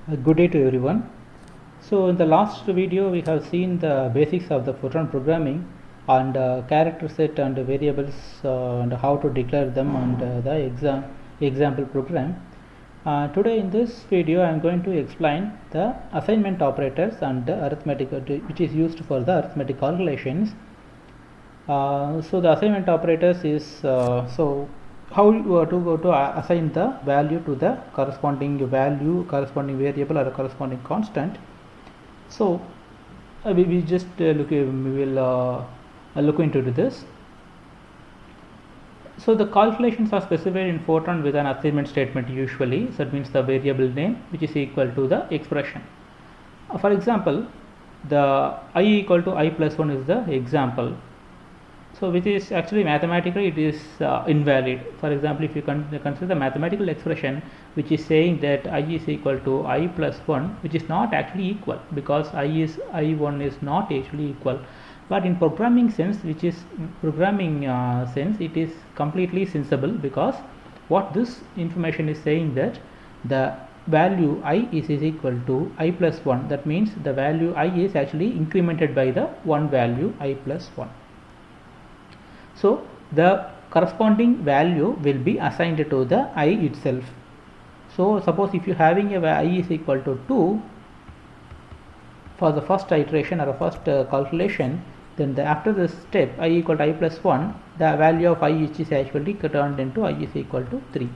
Good day to everyone. So in the last video we have seen the basics of the Fortran programming and character set and variables and how to declare them and the example program. Today in this video I am going to explain the assignment operators and the arithmetic which is used for the arithmetic calculations. So the assignment operators is how you are to go to assign the value to the corresponding variable or a corresponding constant. So we just we will look into this. So the calculations are specified in Fortran with an assignment statement usually. So that means the variable name which is equal to the expression. For example, the I equal to I plus 1 is the example. So which is actually mathematically it is invalid. For example, if you consider the mathematical expression which is saying that I is equal to I plus 1, which is not actually equal, because I1 is not actually equal, but in programming sense, which is programming sense, it is completely sensible, because what this information is saying that the value I is equal to I plus 1, that means the value I is actually incremented by the one value I plus 1. So the corresponding value will be assigned to the I itself. So suppose if you having a I is equal to 2 for the first iteration or first calculation, then after this step I equal to I plus 1, the value of I is actually turned into I is equal to 3.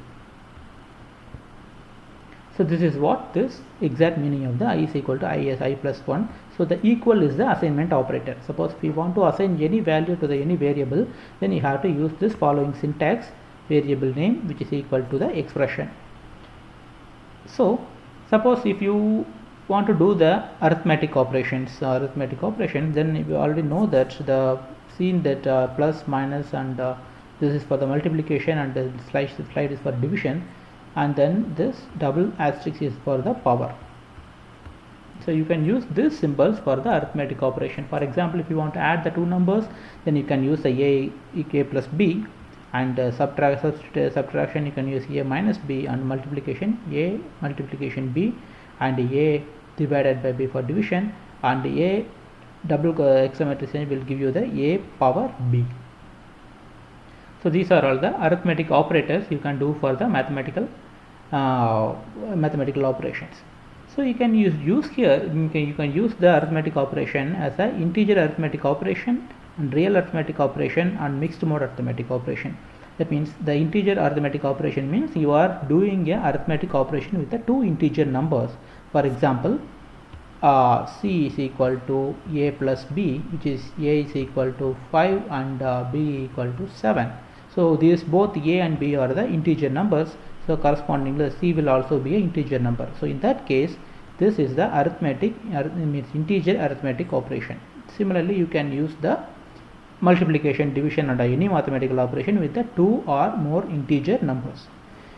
So this is what this exact meaning of the I is equal to I as I plus 1. So the equal is the assignment operator. Suppose if you want to assign any value to the any variable, then you have to use this following syntax: variable name which is equal to the expression. So suppose if you want to do the arithmetic operations, then you already know that the seen that plus, minus, and this is for the multiplication, and the slide is for division, and then this double asterisk is for the power. So you can use these symbols for the arithmetic operation. For example, if you want to add the two numbers, then you can use the a plus b, and subtraction you can use a minus b, and multiplication a multiplication b, and a divided by b for division, and a double exclamation sign will give you the a power b. So these are all the arithmetic operators you can do for the mathematical operations. So you can use here you can use the arithmetic operation as a integer arithmetic operation, and real arithmetic operation, and mixed mode arithmetic operation. That means the integer arithmetic operation means you are doing a arithmetic operation with the two integer numbers. For example, c is equal to a plus b, which is a is equal to 5 and b equal to 7. So these both a and b are the integer numbers. So correspondingly c will also be an integer number. So in that case, this is the means integer arithmetic operation. Similarly, you can use the multiplication, division, and any mathematical operation with the two or more integer numbers.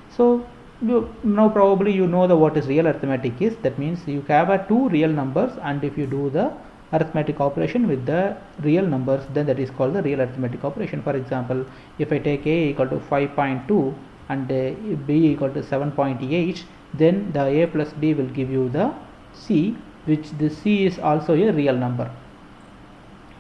So now probably you know what is real arithmetic is. That means you have two real numbers, and if you do the arithmetic operation with the real numbers, then that is called the real arithmetic operation. For example, if I take a equal to 5.2 and b equal to 7.8, then the a plus b will give you the c, which the c is also a real number.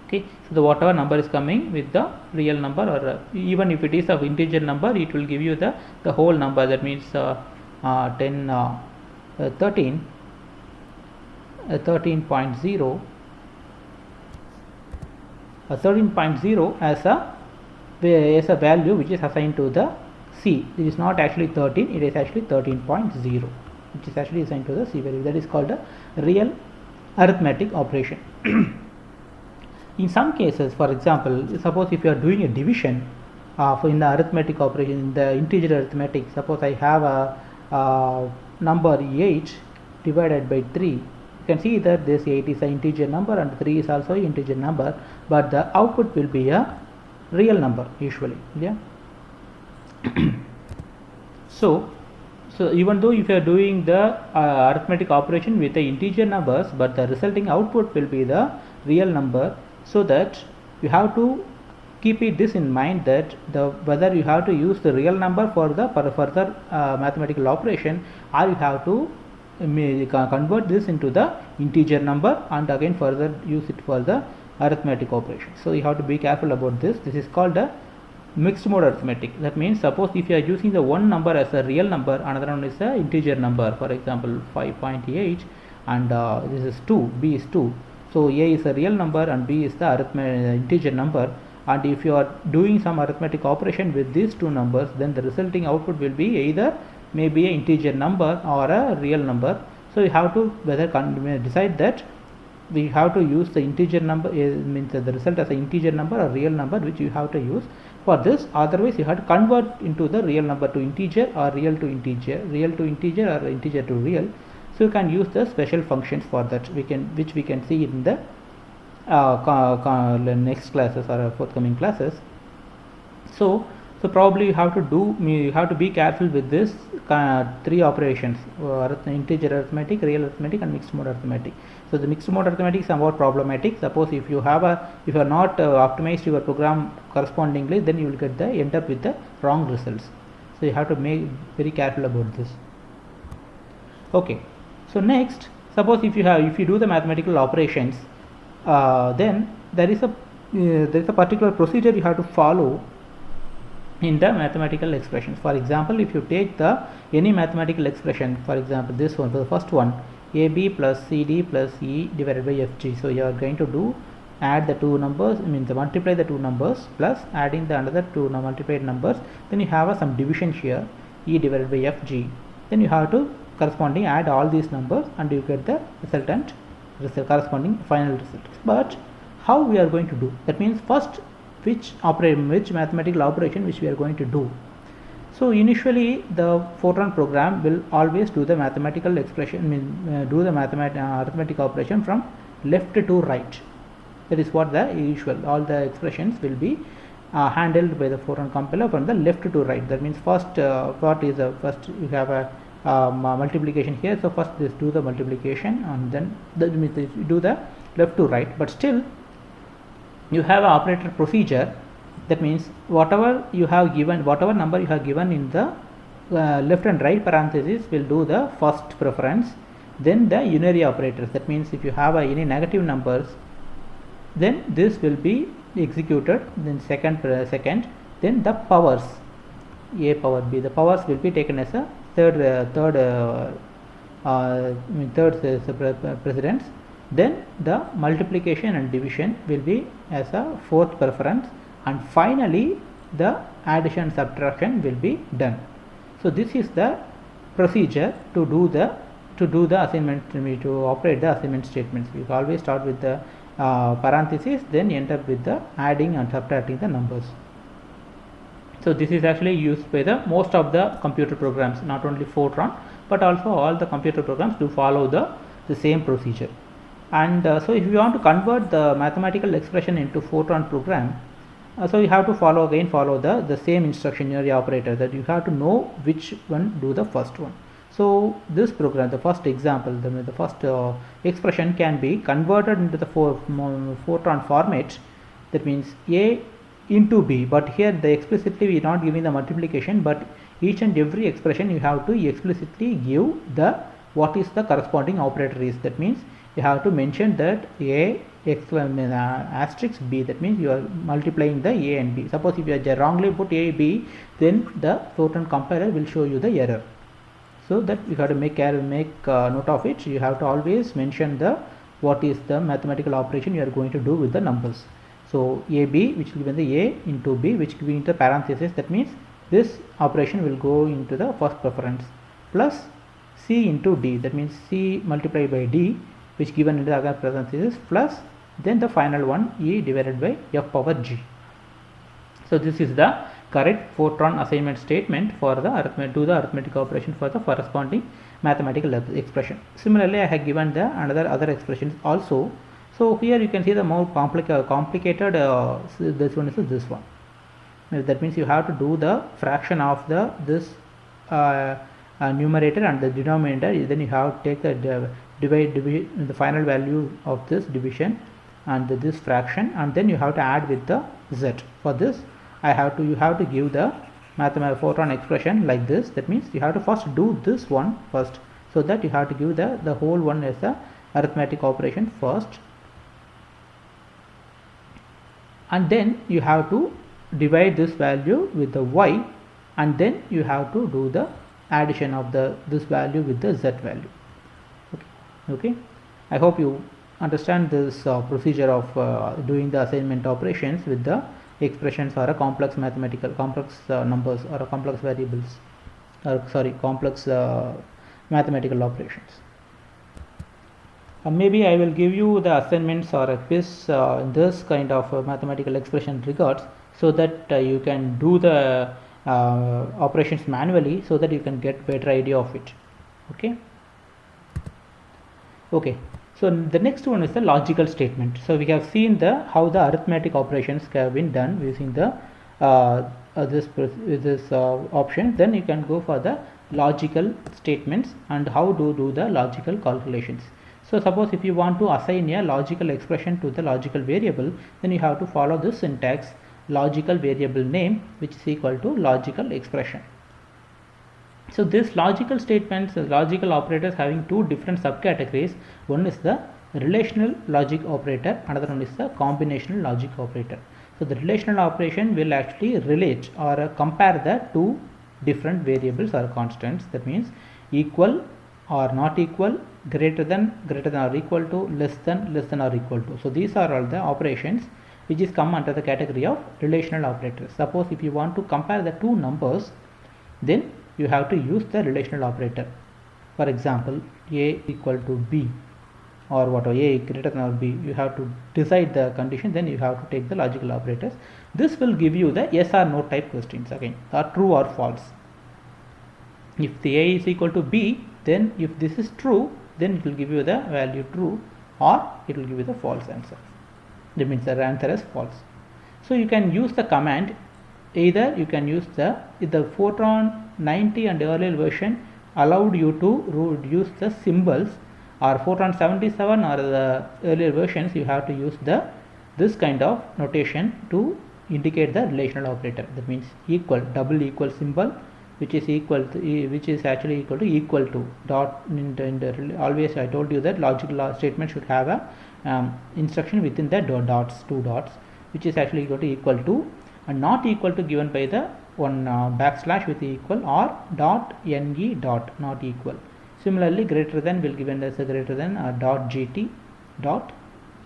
Okay, so the whatever number is coming with the real number, or even if it is of integer number, it will give you the whole number. That means 13.0 as a value which is assigned to the c. It is not actually 13, it is actually 13.0, which is actually assigned to the c value. That is called a real arithmetic operation. In some cases, for example, suppose if you are doing a division in the arithmetic operation, in the integer arithmetic, suppose I have a number 8 divided by 3. You can see that this 8 is an integer number and 3 is also an integer number, but the output will be a real number usually. Yeah. So even though if you are doing the arithmetic operation with the integer numbers, but the resulting output will be the real number. So that you have to keep this in mind, that whether you have to use the real number for the further mathematical operation, or you have to convert this into the integer number and again further use it for the arithmetic operation. So you have to be careful about this. This is called a mixed mode arithmetic. That means suppose if you are using the one number as a real number, another one is a integer number, for example 5.8, and this is 2, b is 2. So a is a real number and b is the integer number, and if you are doing some arithmetic operation with these two numbers, then the resulting output will be either maybe an integer number or a real number. So you have to decide that we have to use the integer number, means the result as an integer number or real number, which you have to use for this. Otherwise you have to convert into the real number to integer or real to integer or integer to real. So you can use the special functions for that, which we can see in the next classes or forthcoming classes. So probably you have to be careful with this three operations: integer arithmetic, real arithmetic, and mixed mode arithmetic. So the mixed mode arithmetic is somewhat problematic. Suppose if you are not optimized your program correspondingly, then you will end up with the wrong results. So you have to be very careful about this. Okay. So next, suppose if you do the mathematical operations, then there is a particular procedure you have to follow in the mathematical expressions. For example, if you take any mathematical expression, for example this one, the first one, AB plus CD plus E divided by FG. So you are going to add the two numbers, multiply the two numbers plus adding the another two multiplied numbers. Then you have some division here, E divided by FG. Then you have to corresponding add all these numbers and you get the resultant corresponding final result. But how we are going to do? That means first which mathematical operation which we are going to do. So initially the Fortran program will always do the mathematical expression, do the arithmetic operation from left to right. That is what the usual, all the expressions will be handled by the Fortran compiler from the left to right. That means first first you have a multiplication here. So first this do the multiplication and then do the left to right, but still you have an operator procedure. That means whatever number you have given in the left and right parentheses will do the first preference, then the unary operators. That means if you have any negative numbers, then this will be executed, then second, then the powers, a power b, the powers will be taken as a third precedence. Then the multiplication and division will be as a fourth preference, and finally the addition and subtraction will be done. So this is the procedure to do the assignment, to operate the assignment statements. We always start with the parentheses, then end up with the adding and subtracting the numbers. So this is actually used by the most of the computer programs, not only Fortran but also all the computer programs do follow the same procedure. And so if you want to convert the mathematical expression into Fortran program, so you have to follow the same instruction unary operator, that you have to know which one do the first one. So this program, the first example, the first expression can be converted into the Fortran format. That means A into B, but here the explicitly we are not giving the multiplication, but each and every expression you have to explicitly give what is the corresponding operator is. That means you have to mention that A asterisk B. That means you are multiplying the A and B. Suppose if you are wrongly put A, B, then the Fortran compiler will show you the error. So that you have to make note of it. You have to always mention what is the mathematical operation you are going to do with the numbers. So AB, which will be the A into B, which will be into parentheses. That means this operation will go into the first preference, plus C into D. That means C multiplied by D, which given into the other parentheses, plus then the final one, E divided by F power G. So this is the correct Fortran assignment statement for the arithmetic operation for the corresponding mathematical expression. Similarly, I have given the other expressions also. So here you can see the more complicated this one is this one. That means you have to do the fraction of this numerator and the denominator. Then you have to take the the final value of this division and this fraction, and then you have to add with the z. For this you have to give the mathematical Fortran expression like this. That means you have to first do this one first. so that you have to give the whole one as a arithmetic operation first, and then you have to divide this value with the y, and then you have to do the addition of this value with the z value. Okay, I hope you understand this procedure of doing the assignment operations with the expressions or a complex numbers or a complex variables, or sorry, complex mathematical operations. Maybe I will give you the assignments or a quiz in this kind of mathematical expression regards, so that you can do the operations manually, so that you can get better idea of it. Okay, so the next one is the logical statement. So we have seen how the arithmetic operations have been done using the this option. Then you can go for the logical statements and how to do the logical calculations. So suppose if you want to assign a logical expression to the logical variable, then you have to follow this syntax: logical variable name, which is equal to logical expression. So this logical statements, logical operators having two different subcategories. One is the relational logic operator, another one is the combinational logic operator. So the relational operation will actually relate or compare the two different variables or constants. That means equal or not equal, greater than or equal to, less than or equal to. So these are all the operations which is come under the category of relational operators. Suppose if you want to compare the two numbers, then you have to use the relational operator. For example, a equal to b, or whatever, a greater than or b, you have to decide the condition, then you have to take the logical operators. This will give you the yes or no type questions again, or true or false. If the a is equal to b, then if this is true, then it will give you the value true, or it will give you the false answer. That means the answer is false. So you can use the command. Either you can use the Fortran 90 and earlier version allowed you to use the symbols, or Fortran 77 or the earlier versions you have to use this kind of notation to indicate the relational operator. That means equal, double equal symbol, which is actually equal to dot. Always I told you that logical statement should have a instruction within the two dots, which is actually equal to, and not equal to given by the one backslash with equal, or dot ne dot not equal. Similarly, greater than will given as a greater than dot gt dot,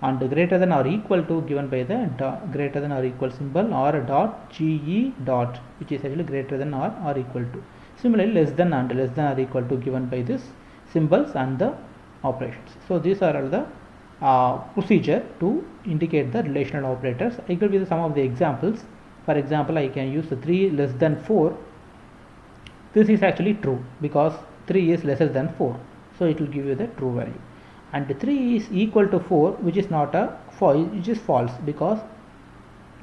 and greater than or equal to given by the greater than or equal symbol, or a dot ge dot, which is actually greater than or equal to. Similarly, less than and less than or equal to given by this symbols and the operations. So these are all the procedure to indicate the relational operators. I will give you some of the examples. For example, I can use the 3 less than 4. This is actually true because 3 is lesser than 4, so it will give you the true value. And 3 is equal to 4, which is not a false, which is false, because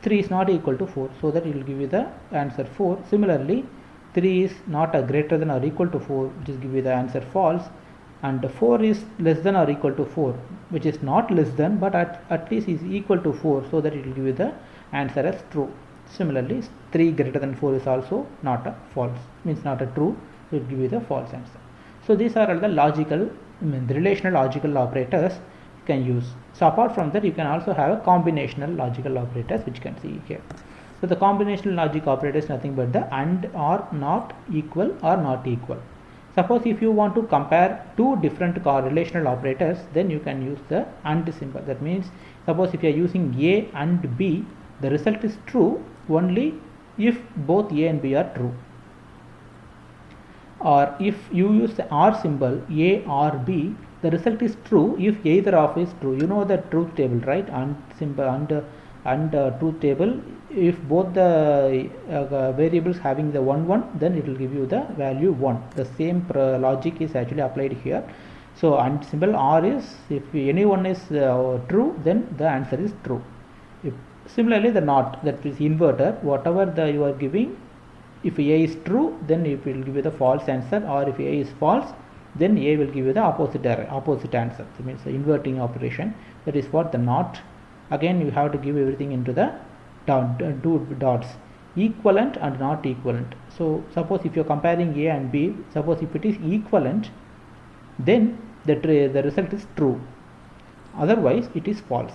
3 is not equal to 4, so that it will give you the answer 4. Similarly, 3 is not a greater than or equal to 4, which is give you the answer false. And 4 is less than or equal to 4, which is not less than, but at least is equal to 4, so that it will give you the answer as true. Similarly, 3 greater than 4 is also not a false, means not a true, so it will give you the false answer. So these are all the logical, the relational logical operators you can use. So apart from that, you can also have a combinational logical operators, which you can see here. So the combinational logic operator is nothing but the and, or, not, equal, or not equal. Suppose if you want to compare two different relational operators, then you can use the and symbol. That means suppose if you are using a and b, the result is true only if both a and b are true. Or if you use the or symbol, a or b, the result is true if either of is true. You know the truth table, right? And symbol and truth table, if both the variables having the 1 1, then it will give you the value 1. The same logic is actually applied here. So and symbol or is, if any one is true, then the answer is true. Similarly, the not, that is inverter, whatever you are giving, if a is true, then it will give you the false answer, or if a is false, then a will give you the opposite answer. That means the inverting operation. That is what the not. Again, you have to give everything into the two dots, equivalent and not equivalent. So suppose if you are comparing a and b, suppose if it is equivalent, then the result is true, otherwise it is false.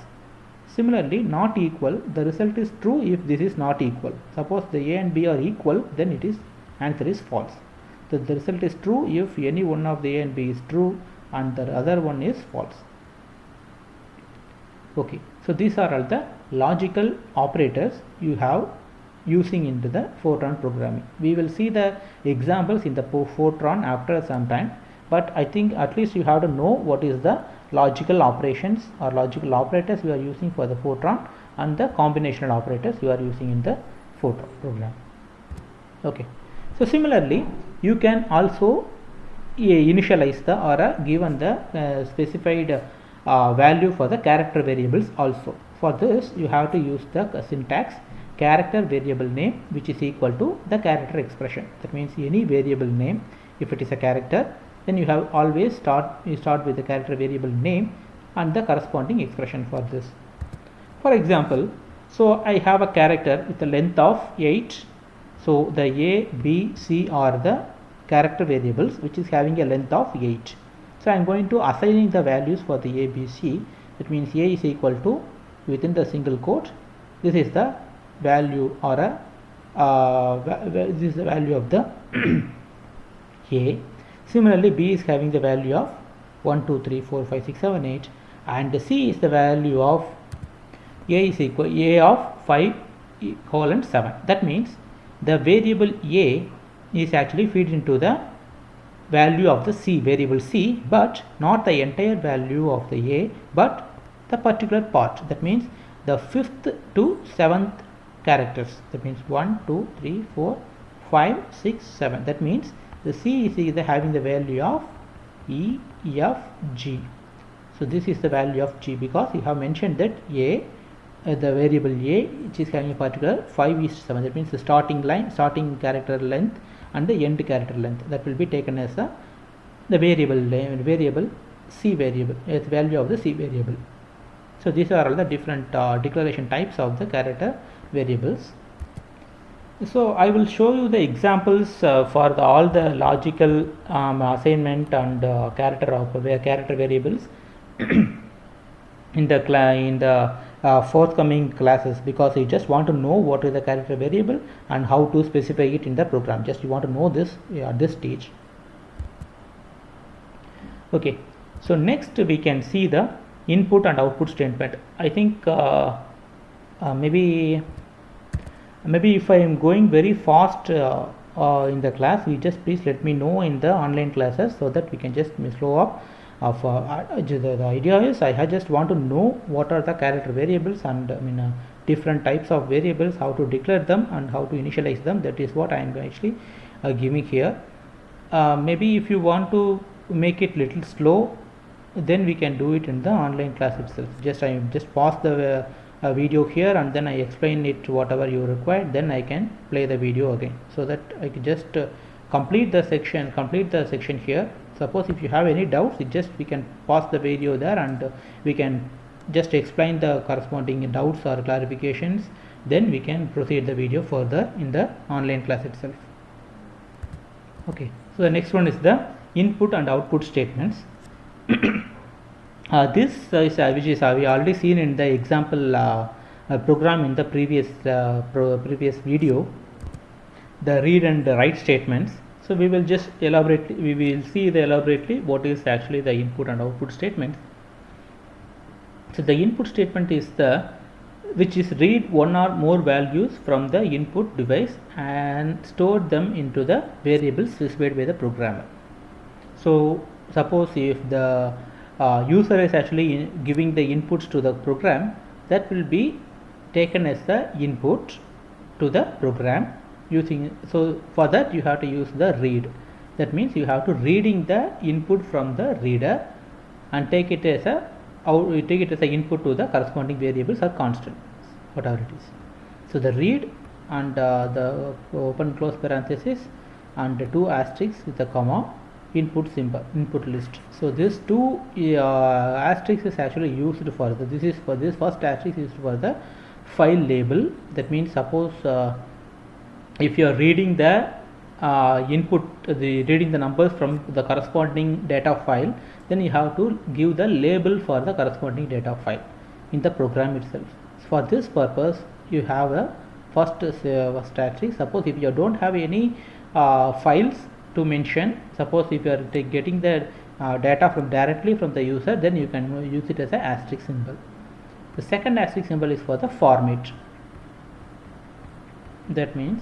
Similarly, not equal, the result is true if this is not equal. Suppose the A and B are equal, then it is answer is false. So the result is true if any one of the A and B is true and the other one is false. Okay, so these are all the logical operators you have using into the Fortran programming. We will see the examples in the Fortran after some time, but I think at least you have to know what is the logical operations or logical operators you are using for the Fortran and the combinational operators you are using in the Fortran program. Okay, so similarly you can also initialize the or given the specified value for the character variables also. For this you have to use the syntax character variable name, which is equal to the character expression. That means any variable name, if it is a character, then you have always start with the character variable name and the corresponding expression for this. For example, so I have a character with a length of 8. So the A, B, C are the character variables which is having a length of 8. So I am going to assigning the values for the A, B, C. That means A is equal to, within the single quote, this is the value or this is the value of the A. Similarly, B is having the value of 1, 2, 3, 4, 5, 6, 7, 8, and C is the value of A is equal A of 5 colon 7. That means the variable A is actually feed into the value of the C, variable C, but not the entire value of the A, but the particular part. That means the 5th to 7th characters. That means 1, 2, 3, 4, 5, 6, 7. That means the C is either having the value of E, F, G. So this is the value of G because you have mentioned that A, the variable A, which is having a particular 5:7. That means the starting character length and the end character length, that will be taken as the variable C variable, as value of the C variable. So these are all the different declaration types of the character variables. So I will show you the examples for all the logical assignment and character variables in the forthcoming classes, because you just want to know what is the character variable and how to specify it in the program. Just you want to know this at this stage. Okay, so next we can see the input and output statement. I think maybe if I am going very fast in the class, you just please let me know in the online classes so that we can just slow up. The idea is I just want to know what are the character variables and different types of variables, how to declare them and how to initialize them. That is what I am actually giving here. Maybe if you want to make it little slow, then we can do it in the online class itself. I just pause the video here and then I explain it whatever you require, then I can play the video again, so that I can just complete the section here. Suppose if you have any doubts, we can pause the video there and we can just explain the corresponding doubts or clarifications, then we can proceed the video further in the online class itself. Okay, so the next one is the input and output statements. This is which is we already seen in the example program in the previous video, the read and the write statements. So we will just see elaborately what is actually the input and output statements. So the input statement is which is read one or more values from the input device and store them into the variables specified by the programmer. So suppose if the user is actually giving the inputs to the program, that will be taken as the input to the program using. So for that you have to use the read. That means you have to reading the input from the reader and take it as an input to the corresponding variables or constants, whatever it is. So the read and the open close parenthesis and the 2 asterisks with a comma, input symbol, input list. So this 2 asterisks is actually used for this first asterisk is used for the file label. That means suppose if you are reading the input the reading the numbers from the corresponding data file, then you have to give the label for the corresponding data file in the program itself. For this purpose, you have a first strategy. Suppose if you don't have any files to mention, suppose if you are getting the data from directly from the user, then you can use it as an asterisk symbol. The second asterisk symbol is for the format. That means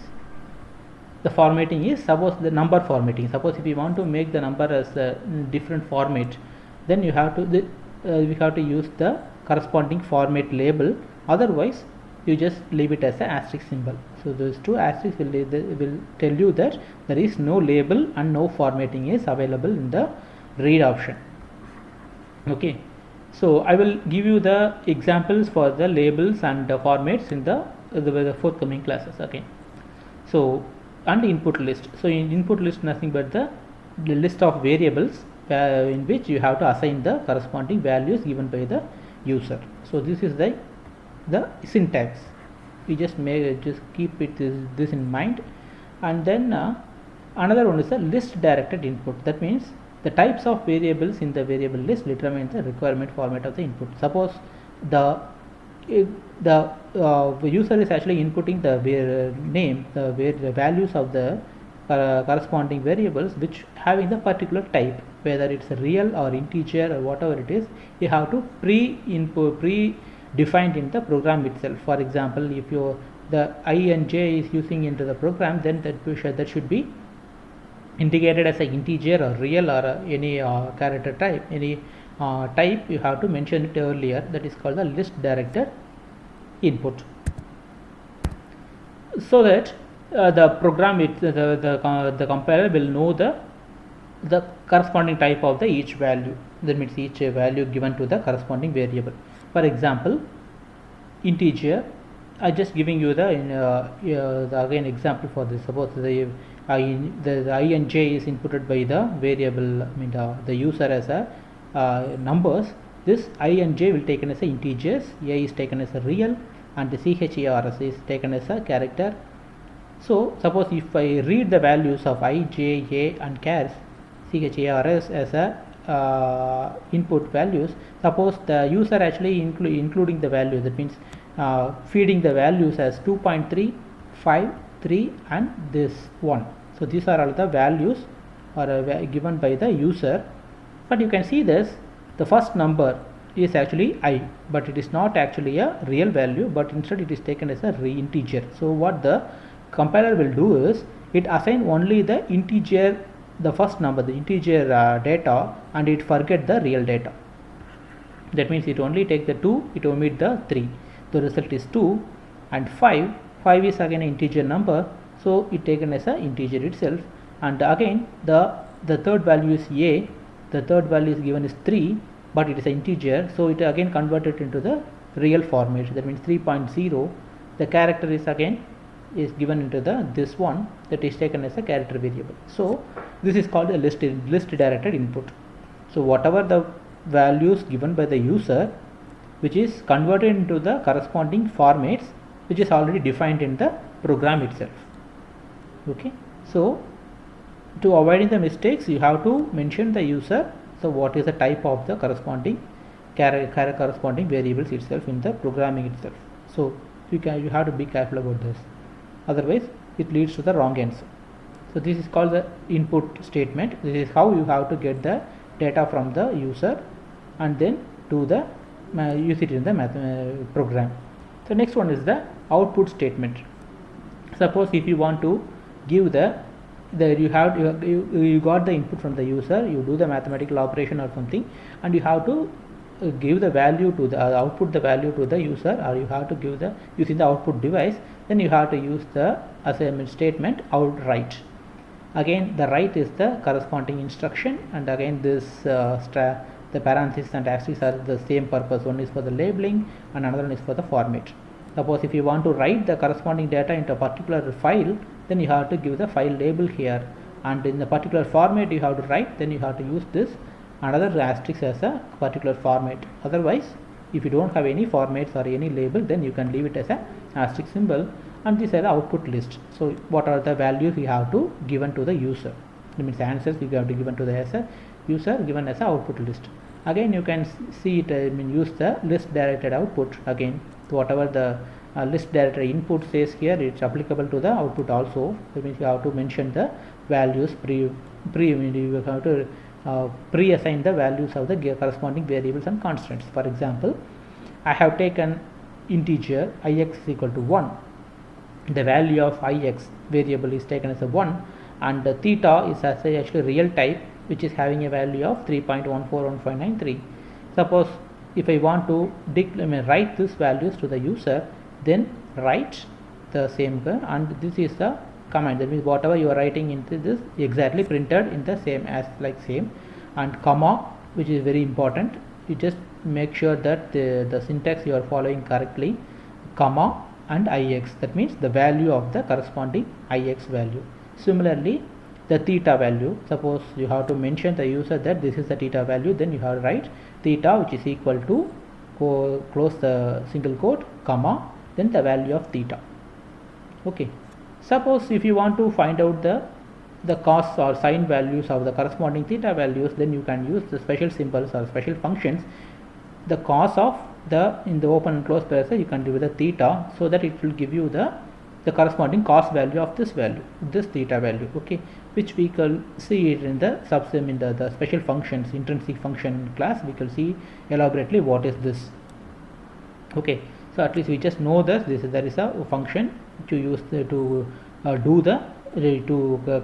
the formatting is, suppose the number formatting. Suppose if you want to make the number as a different format, then you have to we have to use the corresponding format label. Otherwise, you just leave it as an asterisk symbol. So those two asterisks will tell you that there is no label and no formatting is available in the read option. Okay, so I will give you the examples for the labels and the formats in the forthcoming classes. Okay, so and input list. So in input list, nothing but the list of variables in which you have to assign the corresponding values given by the user. So this is the syntax. We just keep it this in mind. And then another one is the list directed input. That means the types of variables in the variable list determine the requirement format of the input. Suppose the user is actually inputting the name, the values of the corresponding variables which having the particular type, whether it's a real or integer or whatever it is, you have to pre-defined in the program itself. For example, if the I and j is using into the program, then that should be indicated as an integer or real or any character type, any type you have to mention it earlier. That is called the list directed input, so that the program the compiler will know the corresponding type of the each value. That means each value given to the corresponding variable. For example, integer, I just giving you the again example for this. Suppose the I and j is inputted by the variable, the user as a numbers. This I and j will taken as a integers, a is taken as a real, and the chars is taken as a character. So suppose if I read the values of I, j, a and chars as a input values, suppose the user actually including the value, that means feeding the values as 2.3, 5, 3 and this one. So these are all the values are given by the user. But you can see this, the first number is actually I, but it is not actually a real value, but instead it is taken as a integer. So what the compiler will do is, it assign only the integer, the first number, the integer data, and it forget the real data. That means it only take the 2, it omit the 3. The result is 2 and 5. 5 is again an integer number, so it taken as an integer itself. And again the third value is a, the third value is given is 3, but it is an integer, so it again converted into the real format. That means 3.0. the character is again is given into this one, that is taken as a character variable. So this is called a list directed input. So whatever the values given by the user, which is converted into the corresponding formats which is already defined in the program itself. Okay, so to avoiding the mistakes, you have to mention the user, so what is the type of the corresponding corresponding variables itself in the programming itself. So you have to be careful about this, otherwise it leads to the wrong answer. So this is called the input statement. This is how you have to get the data from the user and then do the use it in the program. So next one is the output statement. Suppose if you want to give you got the input from the user, you do the mathematical operation or something, and you have to give the value to the output the value to the user, or you have to give the using the output device, then you have to use the assignment statement outright. Again the write is the corresponding instruction, and again this the parentheses and asterisks are the same purpose. One is for the labeling and another one is for the format. Suppose if you want to write the corresponding data into a particular file, then you have to give the file label here, and in the particular format you have to write, then you have to use this another asterisk as a particular format. Otherwise, if you don't have any formats or any label, then you can leave it as a asterisk symbol. and these are the output list. So what are the values we have to given to the user, that means the answers we have to given to the user given as a output list. Again you can see it, use the list directed output. Again whatever the list directed input says here, it's applicable to the output also. That means you have to mention the values you have to pre-assign the values of the corresponding variables and constants. For example, I have taken integer ix is equal to 1. The value of ix variable is taken as a 1, and the theta is actually real type, which is having a value of 3.141593. Suppose if I want to write these values to the user, then write the same, and this is the command. That means whatever you are writing into this exactly printed in the same as same, and comma, which is very important. You just make sure that the syntax you are following correctly, comma and ix, that means the value of the corresponding ix value. Similarly, the theta value, suppose you have to mention the user that this is the theta value, then you have to write theta, which is equal to close the single quote, comma, then the value of theta. Okay, suppose if you want to find out the cos or sine values of the corresponding theta values, then you can use the special symbols or special functions. The cos of in the open and close bracket you can do with the theta, so that it will give you the corresponding cos value of this value, this theta value. Okay, which we can see it in the subsum in the special functions, intrinsic function class. We can see elaborately what is this. Okay, so at least we just know that there is a function to use to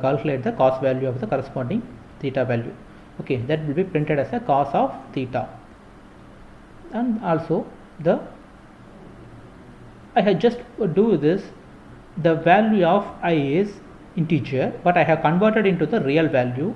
calculate the cos value of the corresponding theta value. Okay, that will be printed as a cos of theta. And also I have just do this, the value of I is integer, but I have converted into the real value.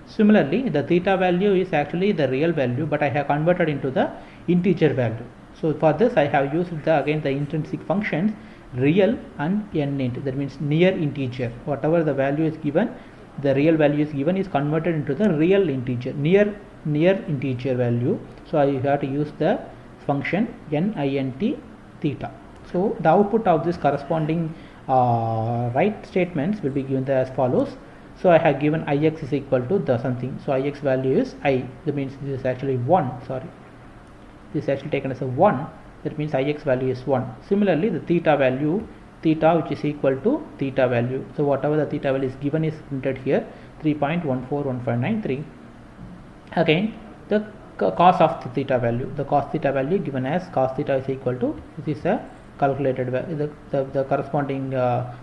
Similarly, the theta value is actually the real value, but I have converted into the integer value. So for this I have used again the intrinsic functions real and nint, that means near integer. Whatever the value is given, the real value is given, is converted into the real integer, near integer value. So I have to use the function nint theta. So the output of this corresponding right statements will be given as follows. So I have given ix is equal to the something, so ix value is I, that means this is actually 1, sorry, this is actually taken as a 1, that means ix value is 1. Similarly, the theta value, theta which is equal to theta value, so whatever the theta value is given is printed here, 3.141593. Again the cos of the theta value, the cos theta value given as cos theta is equal to, this is a calculated value, the corresponding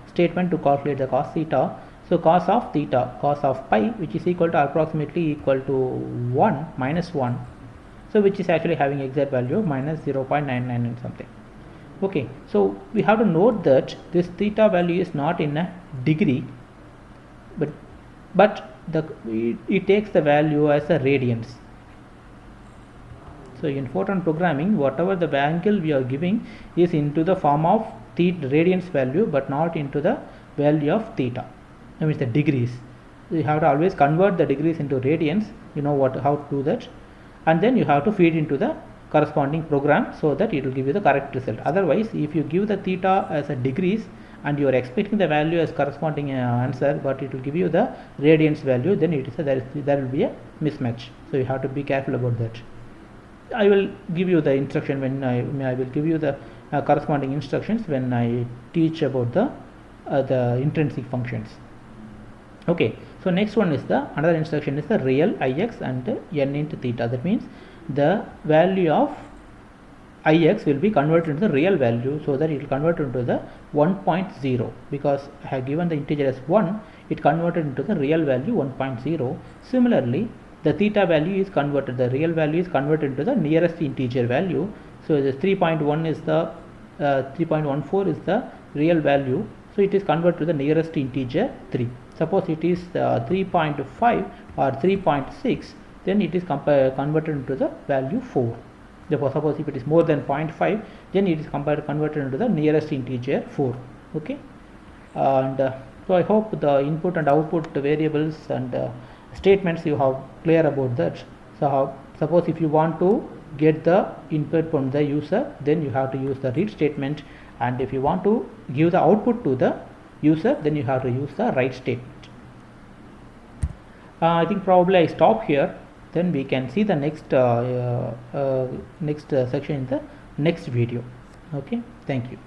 statement to calculate the cos theta. So cos of theta, cos of pi, which is equal to approximately equal to 1 minus 1, so which is actually having exact value of minus 0.99 and something. Okay, so we have to note that this theta value is not in a degree, but it takes the value as a radians. So in Fortran programming, whatever the angle we are giving is into the form of radians value, but not into the value of theta, that means the degrees. So you have to always convert the degrees into radians, you know how to do that, and then you have to feed into the corresponding program so that it will give you the correct result. Otherwise, if you give the theta as a degrees and you are expecting the value as corresponding answer, but it will give you the radians value, then it is there will be a mismatch. So you have to be careful about that. I will give you the instruction when I will give you the corresponding instructions when I teach about the intrinsic functions. Okay, so next one is another instruction is the real ix and nint theta. That means the value of ix will be converted into the real value, so that it will convert into the 1.0, because I have given the integer as 1, it converted into the real value 1.0. Similarly, the theta value is converted, the real value is converted into the nearest integer value. So the 3.1 is the 3.14 is the real value, so it is converted to the nearest integer 3. Suppose it is 3.5 or 3.6, then it is converted into the value 4. Therefore, suppose if it is more than 0.5, then it is converted into the nearest integer 4. Okay, and so I hope the input and output variables and statements you have clear about that. So suppose if you want to get the input from the user, then you have to use the read statement, and if you want to give the output to the user, then you have to use the write statement. I think probably I stop here, then we can see the next section in the next video. Okay, thank you.